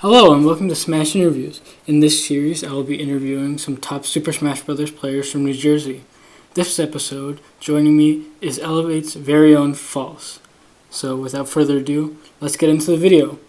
Hello and welcome to Smash Interviews. In this series, I will be interviewing some top Super Smash Bros. Players from New Jersey. This episode, joining me is Elevate's very own False. So without further ado, let's get into the video.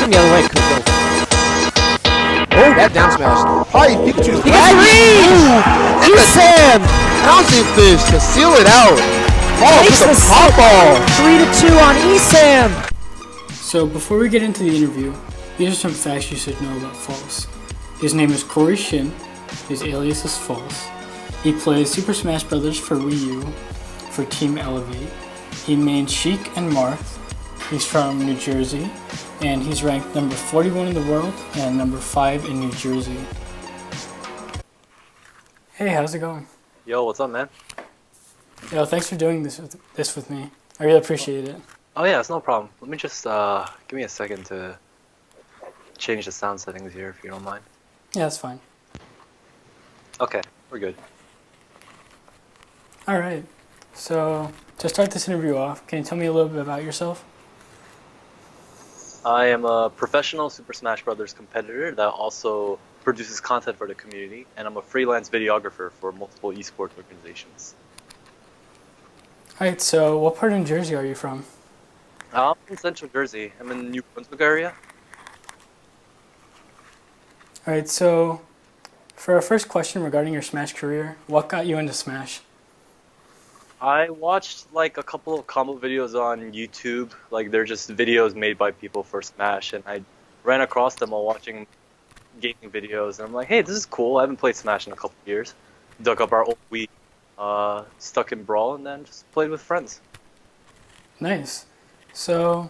The other way, Oh, that down smash. Hi, Pikachu. Sam! Bouncing fish to seal it out. Oh, Takes with the a pop ball. 3-2 on Esam. So before we get into the interview, these are some facts you should know about False. His name is Corey Shin. His alias is False. He plays Super Smash Bros. For Wii U for Team Elevate. He mains Sheik and Marth. He's from New Jersey, and he's ranked number 41 in the world and number 5 in New Jersey. Hey, how's it going? Yo, what's up, man? Yo, thanks for doing this with me. I really appreciate it. Oh yeah, it's no problem. Let me just give me a second to change the sound settings here, if you don't mind. Yeah, that's fine. Okay, we're good. All right. So to start this interview off, can you tell me a little bit about yourself? I am a professional Super Smash Bros. Competitor that also produces content for the community, and I'm a freelance videographer for multiple esports organizations. All right. So what part of New Jersey are you from? I'm in Central Jersey. I'm in the New Brunswick area. All right. So for our first question regarding your Smash career, what got you into Smash? I watched like a couple of combo videos on YouTube. Like they're just videos made by people for Smash, and I ran across them while watching gaming videos, and I'm like, hey, this is cool. I haven't played Smash in a couple of years. Dug up our old Wii, stuck in Brawl, and then just played with friends. Nice. So,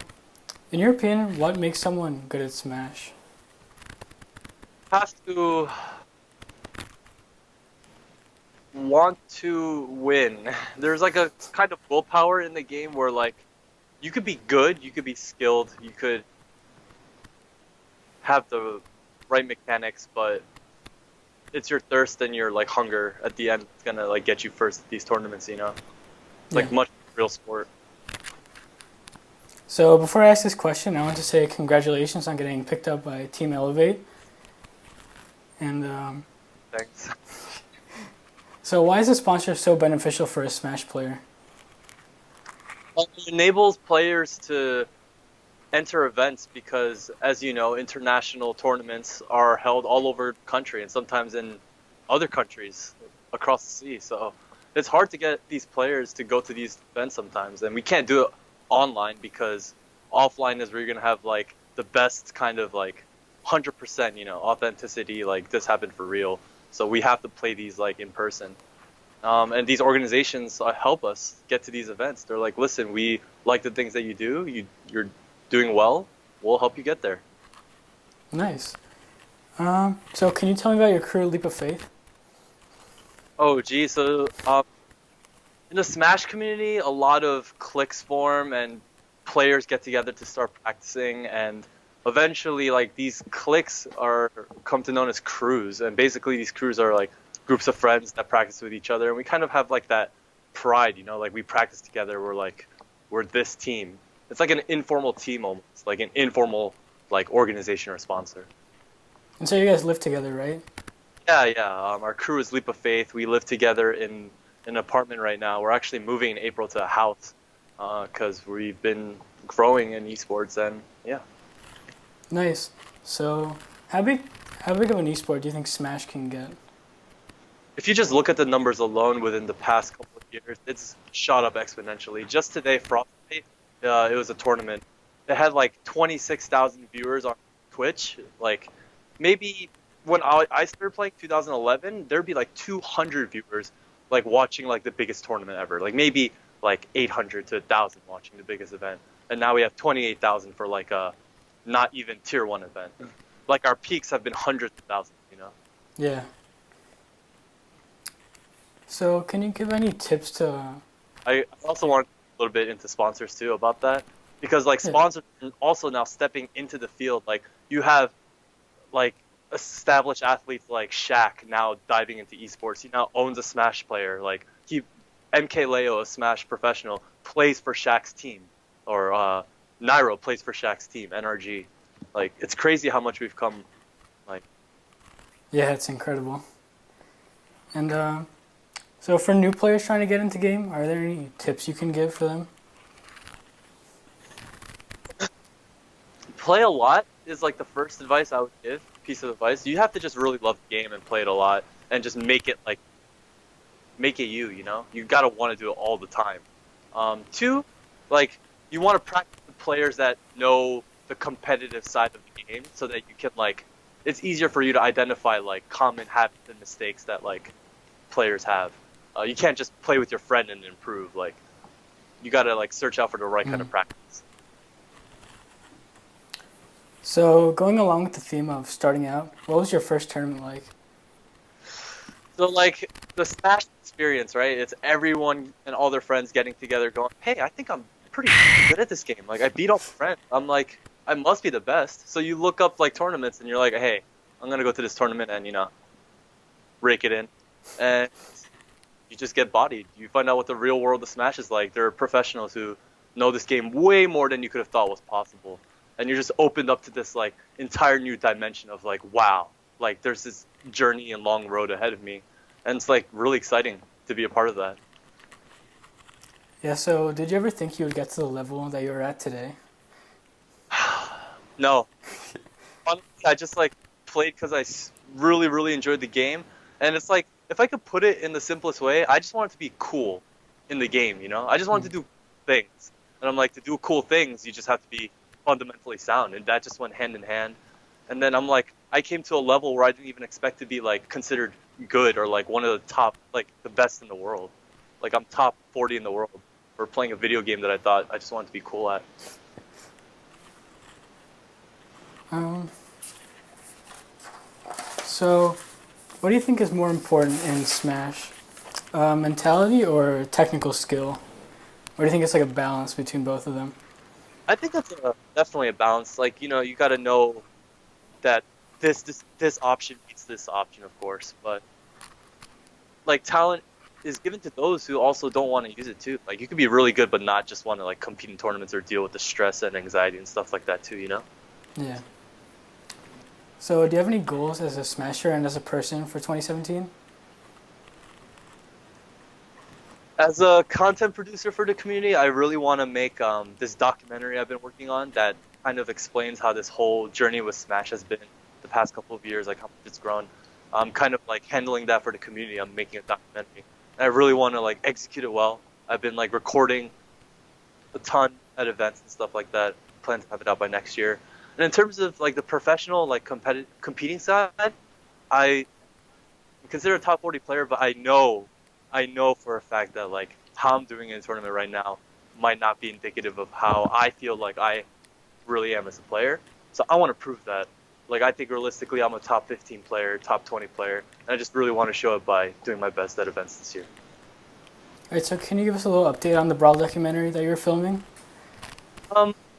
in your opinion, what makes someone good at Smash? Have to want to win. There's like a kind of willpower in the game where like you could be good, you could be skilled, you could have the right mechanics, but it's your thirst and your like hunger at the end that's gonna like get you first at these tournaments, you know? It's like much real sport. So before I ask this question, I want to say congratulations on getting picked up by Team Elevate. And Thanks. so why is the sponsor so beneficial for a Smash player? It enables players to enter events because, as you know, international tournaments are held all over the country and sometimes in other countries across the sea. So it's hard to get these players to go to these events sometimes, and we can't do it online because offline is where you're gonna have like the best kind of like 100%, you know, authenticity. Like this happened for real. So we have to play these like in person. And these organizations help us get to these events. They're like, listen, we like the things that you do. You're doing well. We'll help you get there. Nice. So can you tell me about your crew Leap of Faith? Oh, geez. So in the Smash community, a lot of cliques form and players get together to start practicing, and eventually like these cliques are come to known as crews, and basically these crews are like groups of friends that practice with each other, and we kind of have like that pride, you know, like we practice together, we're this team. It's like an informal team almost, like an informal like organization or sponsor. And so you guys live together, right? Yeah. Our crew is Leap of Faith. We live together in an apartment right now. We're actually moving in April to a house because we've been growing in esports, and yeah. Nice. So how big of an esport do you think Smash can get? If you just look at the numbers alone within the past couple of years, it's shot up exponentially. Just today, Frostbite, it was a tournament they had like 26,000 viewers on Twitch. Like maybe when I started playing 2011, there'd be like 200 viewers like watching like the biggest tournament ever. Like maybe like 800 to 1,000 watching the biggest event. And now we have 28,000 for like a not even tier 1 event. Like our peaks have been hundreds of thousands, you know? Yeah. So can you give any tips to... I also want a little bit into sponsors too about that. Because like Yeah. sponsors are also now stepping into the field. Like you have like established athletes like Shaq now diving into esports. He now owns a Smash player. Like MK Leo, a Smash professional, plays for Shaq's team. Or Nairo plays for Shaq's team, NRG. Like it's crazy how much we've come. Like Yeah, it's incredible. And so for new players trying to get into game, are there any tips you can give for them? play a lot is like the first advice I would give. Piece of advice. You have to just really love the game and play it a lot, and just make it you. You know, you gotta want to do it all the time. Two, like you want to practice with players that know the competitive side of the game, so that you can like. It's easier for you to identify like common habits and mistakes that like players have. You can't just play with your friend and improve. Like you gotta like search out for the right kind of practice. So going along with the theme of starting out, what was your first tournament like? So like the Smash experience, right? It's everyone and all their friends getting together, going, "Hey, I think I'm pretty good at this game. Like I beat all my friends. I'm like, I must be the best." So you look up like tournaments, and you're like, "Hey, I'm gonna go to this tournament and rake it in," and you just get bodied. You find out what the real world of Smash is like. There are professionals who know this game way more than you could have thought was possible. And you're just opened up to this like entire new dimension of like, wow, like there's this journey and long road ahead of me. And it's like really exciting to be a part of that. Yeah, so did you ever think you would get to the level that you're at today? No. Honestly, I just like played because I really, really enjoyed the game. And it's like, if I could put it in the simplest way, I just want it to be cool in the game, you know? I just want to do things. And I'm like, to do cool things, you just have to be fundamentally sound, and that just went hand in hand. And then I'm like, I came to a level where I didn't even expect to be like considered good or like one of the top, like the best in the world. Like I'm top 40 in the world for playing a video game that I thought I just wanted to be cool at. So what do you think is more important in Smash? Mentality or technical skill? Or do you think it's like a balance between both of them? I think that's definitely a balance. Like, you got to know that this option beats this option, of course. But, like, talent is given to those who also don't want to use it, too. Like, you could be really good but not just want to, like, compete in tournaments or deal with the stress and anxiety and stuff like that, too, you know? Yeah. So do you have any goals as a Smasher and as a person for 2017? As a content producer for the community, I really want to make this documentary I've been working on that kind of explains how this whole journey with Smash has been the past couple of years, like how much it's grown. I'm kind of like handling that for the community. I'm making a documentary. And I really want to like execute it well. I've been like recording a ton at events and stuff like that. Plan to have it out by next year. And in terms of like the professional, like competing side, I consider a top 40 player, but I know for a fact that like how I'm doing in a tournament right now might not be indicative of how I feel like I really am as a player. So I want to prove that. Like I think realistically I'm a top 15 player, top 20 player, and I just really want to show it by doing my best at events this year. Alright, so can you give us a little update on the Brawl documentary that you're filming?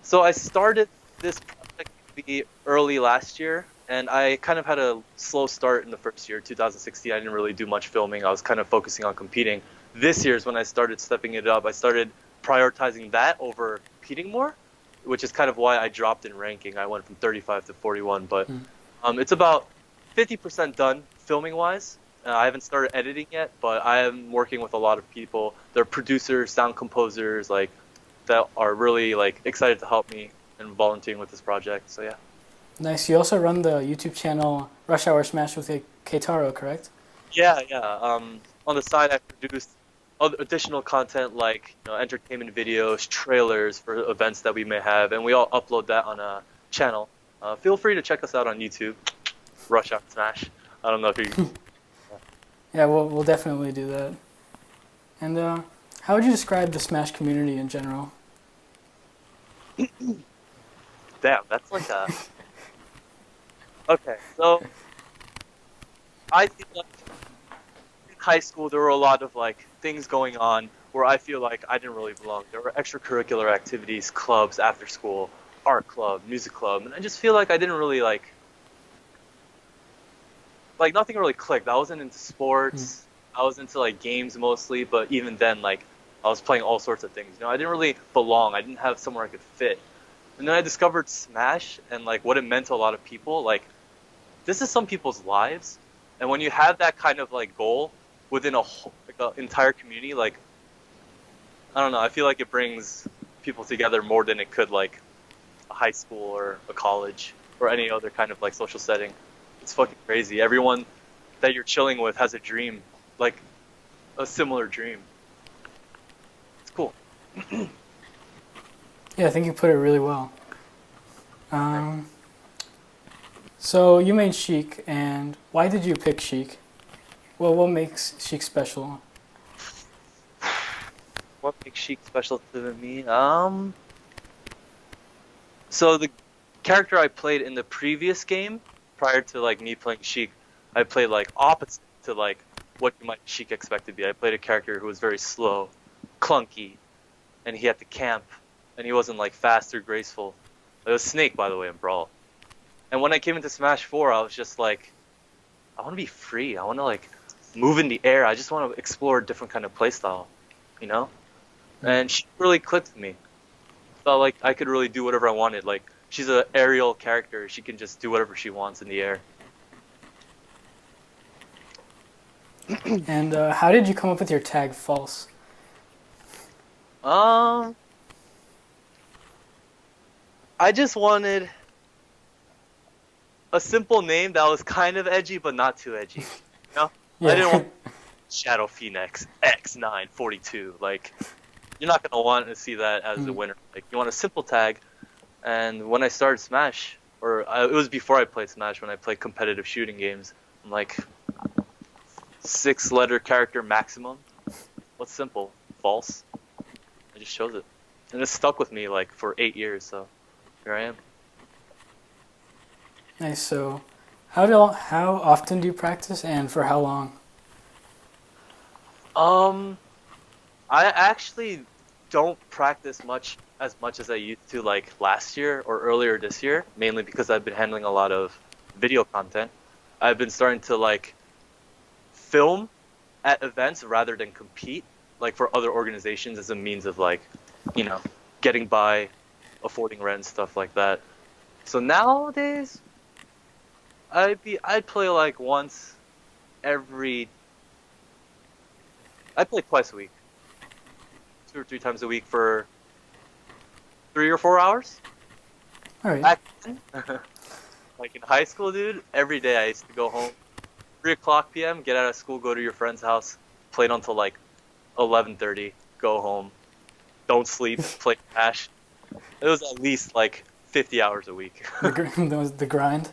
So I started this project maybe early last year, and I kind of had a slow start in the first year, 2016. I didn't really do much filming. I was kind of focusing on competing. This year is when I started stepping it up. I started prioritizing that over competing more, which is kind of why I dropped in ranking. I went from 35 to 41, but it's about 50% done filming-wise. I haven't started editing yet, but I am working with a lot of people. They're producers, sound composers, like that are really like excited to help me and volunteering with this project. So yeah. Nice. You also run the YouTube channel Rush Hour Smash with Keitaro, correct? Yeah. On the side, I produce other additional content like entertainment videos, trailers for events that we may have, and we all upload that on a channel. Feel free to check us out on YouTube. Rush Out Smash. I don't know if you. Yeah, we'll definitely do that. And how would you describe the Smash community in general? Damn, that's like a. Okay, so I feel like in high school there were a lot of like things going on where I feel like I didn't really belong. There were extracurricular activities, clubs after school, art club, music club, and I just feel like I didn't really like nothing really clicked. I wasn't into sports. I was into like games mostly, but even then like I was playing all sorts of things. I didn't really belong. I didn't have somewhere I could fit. And then I discovered Smash and like what it meant to a lot of people. Like this is some people's lives, and when you have that kind of like goal within a whole, like an entire community, like I don't know, I feel like it brings people together more than it could like a high school or a college or any other kind of like social setting. It's fucking crazy. Everyone that you're chilling with has a dream, like a similar dream. It's cool. Yeah, I think you put it really well. So you made Sheik, and why did you pick Sheik? Well, what makes Sheik special? What makes Sheik special to me? So the character I played in the previous game, prior to like me playing Sheik, I played like opposite to like what you might Sheik expect to be. I played a character who was very slow, clunky, and he had to camp, and he wasn't like fast or graceful. It was Snake, by the way, in Brawl. And when I came into Smash 4, I was just like, I want to be free. I want to like move in the air. I just want to explore a different kind of playstyle, you know? And she really clicked with me. Felt like I could really do whatever I wanted. Like she's an aerial character. She can just do whatever she wants in the air. And how did you come up with your tag False? I just wanted a simple name that was kind of edgy, but not too edgy. You know? Yeah. I didn't want Shadow Phoenix X942. Like, you're not gonna want to see that as a winner. Like, you want a simple tag. And when I started Smash, it was before I played Smash, when I played competitive shooting games, I'm like, 6-letter character maximum. What's simple? False. I just chose it, and it stuck with me like for 8 years. So here I am. Nice. So, how often do you practice, and for how long? I actually don't practice as much as I used to like last year or earlier this year, mainly because I've been handling a lot of video content. I've been starting to like film at events rather than compete, like for other organizations as a means of like, getting by, affording rent, stuff like that. So nowadays, I'd play like I play twice a week, 2 or 3 times a week for 3 or 4 hours. All right. Back then, like in high school, dude, every day I used to go home, 3:00 p.m., get out of school, go to your friend's house, played until like 11:30, go home, don't sleep, play Smash. It was at least like 50 hours a week. That was the grind.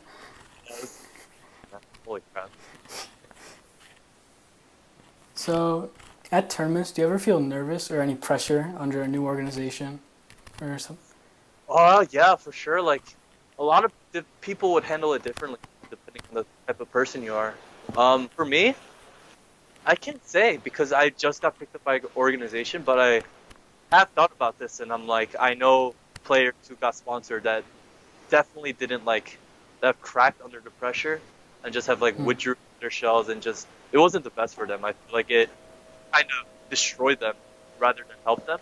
Holy crap. So, at tournaments, do you ever feel nervous or any pressure under a new organization or something? Yeah, for sure. Like, a lot of people would handle it differently depending on the type of person you are. For me, I can't say because I just got picked up by an organization, but I have thought about this, and I'm like, I know players who got sponsored that definitely didn't like, that have cracked under the pressure and just have like withdrew their shells, and just, it wasn't the best for them. I feel like it kind of destroyed them rather than help them.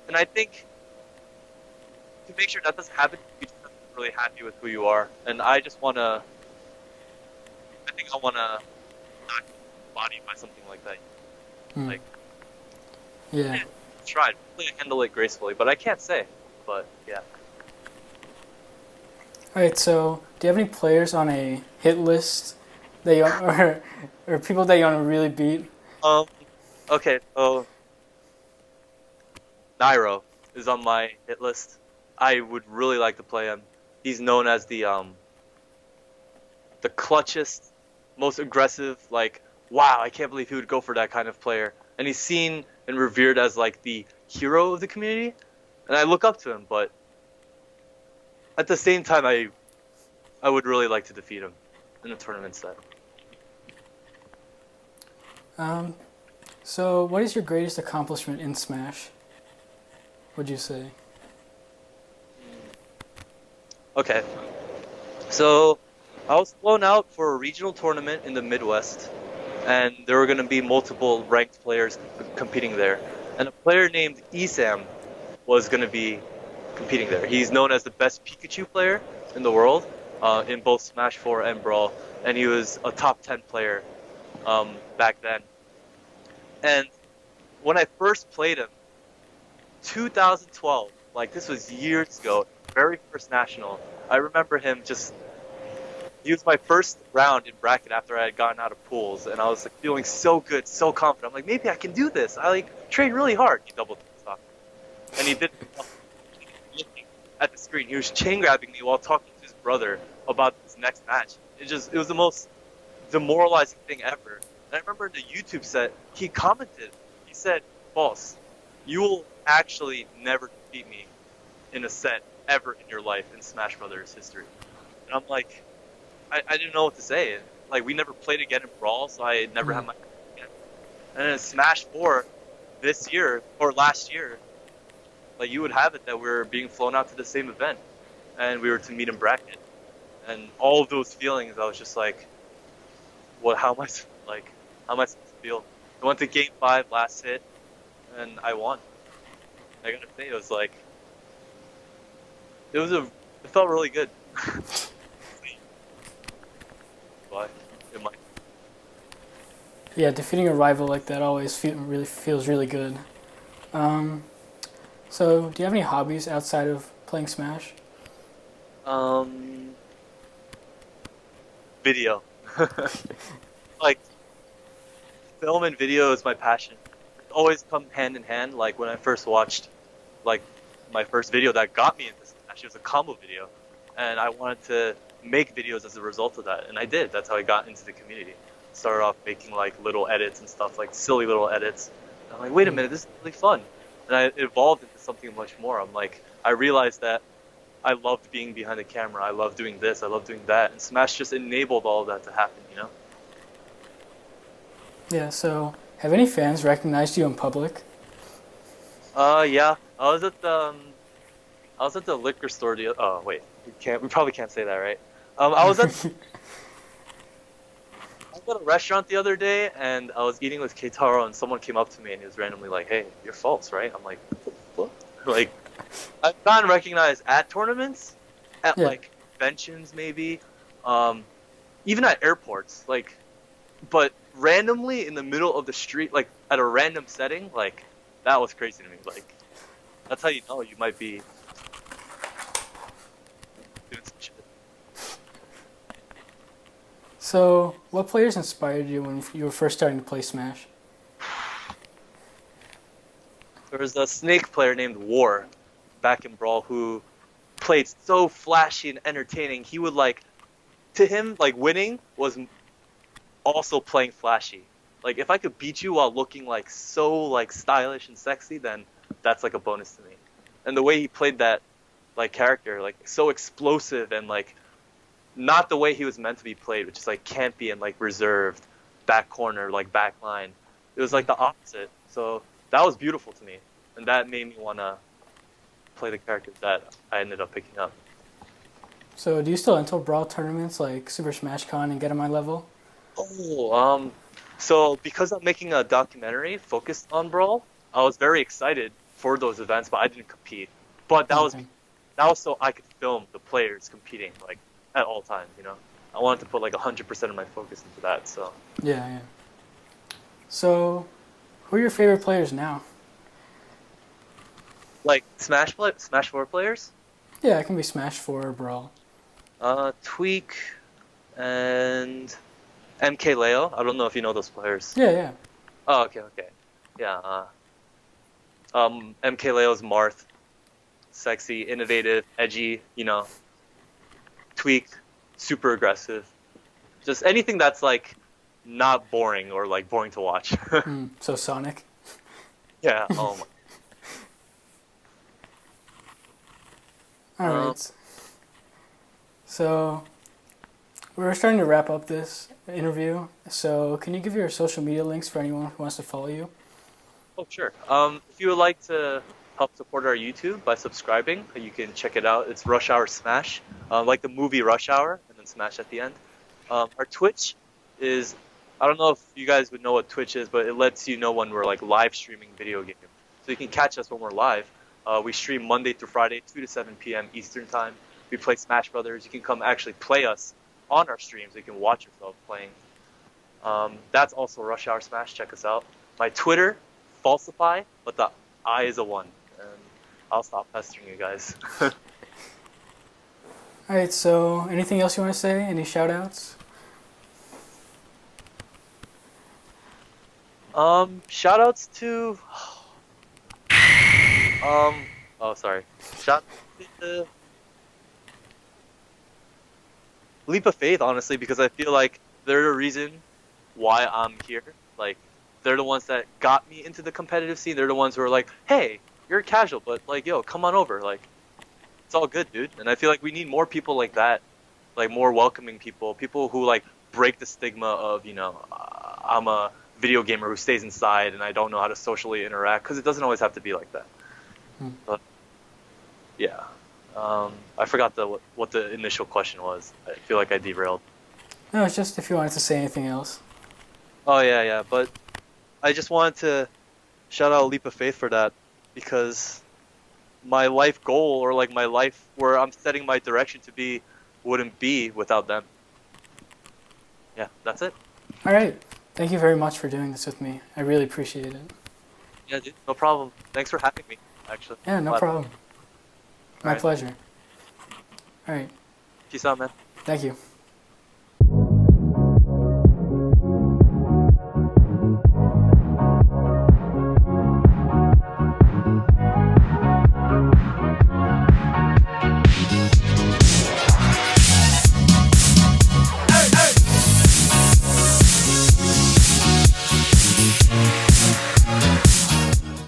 And I think to make sure that doesn't happen, you just have to be really happy with who you are. And I think I want to not be bodied by something like that. Like, Yeah. tried. Hopefully I handle it gracefully, but I can't say. But yeah. All right. So, do you have any players on a hit list that you or people that you want to really beat? Um, okay, so Nairo is on my hit list. I would really like to play him. He's known as the clutchest, most aggressive, like, wow, I can't believe he would go for that kind of player. And he's seen and revered as like the hero of the community. And I look up to him, but at the same time I would really like to defeat him in a tournament set. So what is your greatest accomplishment in Smash? Would you say? Okay. So I was flown out for a regional tournament in the Midwest, and there were going to be multiple ranked players competing there. And a player named Esam was going to be competing there. He's known as the best Pikachu player in the world, in both Smash 4 and Brawl, and he was a top 10 player back then. And when I first played him, 2012, like this was years ago, very first national, I remember him just, he was my first round in bracket after I had gotten out of pools, and I was like feeling so good, so confident. I'm like, maybe I can do this. I like trained really hard. He doubled stock, and he did. Looking at the screen, he was chain grabbing me while talking to his brother about his next match. It was the most demoralizing thing ever. And I remember in the YouTube set, he commented. He said, "Boss, you will actually never defeat me in a set ever in your life in Smash Brothers history." And I'm like, I didn't know what to say. Like, we never played again in Brawl, so I never had my again. And then in Smash 4 this year, or last year, like, you would have it that we were being flown out to the same event, and we were to meet in bracket. And all of those feelings, I was just like, how am I supposed to feel? I went to Game 5 last hit, and I won. I gotta say, it felt really good. But it might. Yeah, defeating a rival like that always feels really good. So, do you have any hobbies outside of playing Smash? Video. Like, film and video is my passion. It's always come hand in hand. Like, when I first watched, like, my first video that got me into Smash, it was a combo video. And I wanted to make videos as a result of that. And I did. That's how I got into the community. Started off making, like, little edits and stuff, like, silly little edits. And I'm like, wait a minute, this is really fun. And I evolved into something much more. I'm like, I realized that I loved being behind the camera. I love doing this. I love doing that. And Smash just enabled all of that to happen, you know? Yeah, so have any fans recognized you in public? Yeah. I was at the liquor store oh, wait. We probably can't say that, right? I was at a restaurant the other day, and I was eating with Keitaro, and someone came up to me, and he was randomly like, "Hey, you're false, right?" I'm like, "What?" Like, I've gotten recognized at tournaments, at like conventions maybe, even at airports, like, but randomly in the middle of the street, like at a random setting, like, that was crazy to me. Like, that's how you know you might be doing some shit. So, what players inspired you when you were first starting to play Smash? There was a Snake player named War back in Brawl who played so flashy and entertaining. He would, like, to him, like, winning was also playing flashy. Like, if I could beat you while looking, like, so, like, stylish and sexy, then that's, like, a bonus to me. And the way he played that, like, character, like, so explosive and, like, not the way he was meant to be played, which is, like, campy and, like, reserved, back corner, like, back line. It was, like, the opposite. So that was beautiful to me. And that made me want to play the characters that I ended up picking up. So, do you still enter Brawl tournaments like Super Smash Con and get on my level? Oh, so because I'm making a documentary focused on Brawl, I was very excited for those events, but I didn't compete. But that was so I could film the players competing, like, at all times, you know? I wanted to put, like, 100% of my focus into that, so. Yeah. So, who are your favorite players now? Like, Smash 4 players? Yeah, it can be Smash 4 or Brawl. Tweak and MK Leo. I don't know if you know those players. Yeah. Oh, okay, okay. Yeah. MK Leo's Marth, sexy, innovative, edgy. Tweak, super aggressive. Just anything that's like not boring or like boring to watch. So Sonic. Yeah. Oh my. All right. So we're starting to wrap up this interview. So can you give your social media links for anyone who wants to follow you? Oh, sure. If you would like to help support our YouTube by subscribing, you can check it out. It's Rush Hour Smash, like the movie Rush Hour, and then Smash at the end. Our Twitch is, I don't know if you guys would know what Twitch is, but it lets you know when we're like live streaming video games. So you can catch us when we're live. We stream Monday through Friday, 2 to 7 p.m. Eastern Time. We play Smash Brothers. You can come actually play us on our streams. You can watch yourself playing. That's also Rush Hour Smash. Check us out. My Twitter, Falsify, but the I is a 1. And I'll stop pestering you guys. All right. So anything else you want to say? Any shout outs? Shout outs to oh sorry. Shout to Leap of Faith, honestly, because I feel like they're the reason why I'm here. Like, they're the ones that got me into the competitive scene. They're the ones who are like, hey, you're casual, but like, yo, come on over. Like, it's all good, dude. And I feel like we need more people like that, like more welcoming people who like break the stigma of, I'm a video gamer who stays inside and I don't know how to socially interact, because it doesn't always have to be like that. But yeah, I forgot what the initial question was. I feel like I derailed. No, it's just if you wanted to say anything else. Oh yeah, but I just wanted to shout out Leap of Faith for that, because my life goal, or like my life where I'm setting my direction to be, wouldn't be without them. Yeah, that's it. All right. Thank you very much for doing this with me. I really appreciate it. Yeah, dude, no problem. Thanks for having me, actually. Yeah, no problem. My All right. pleasure. All right. Peace out, man. Thank you.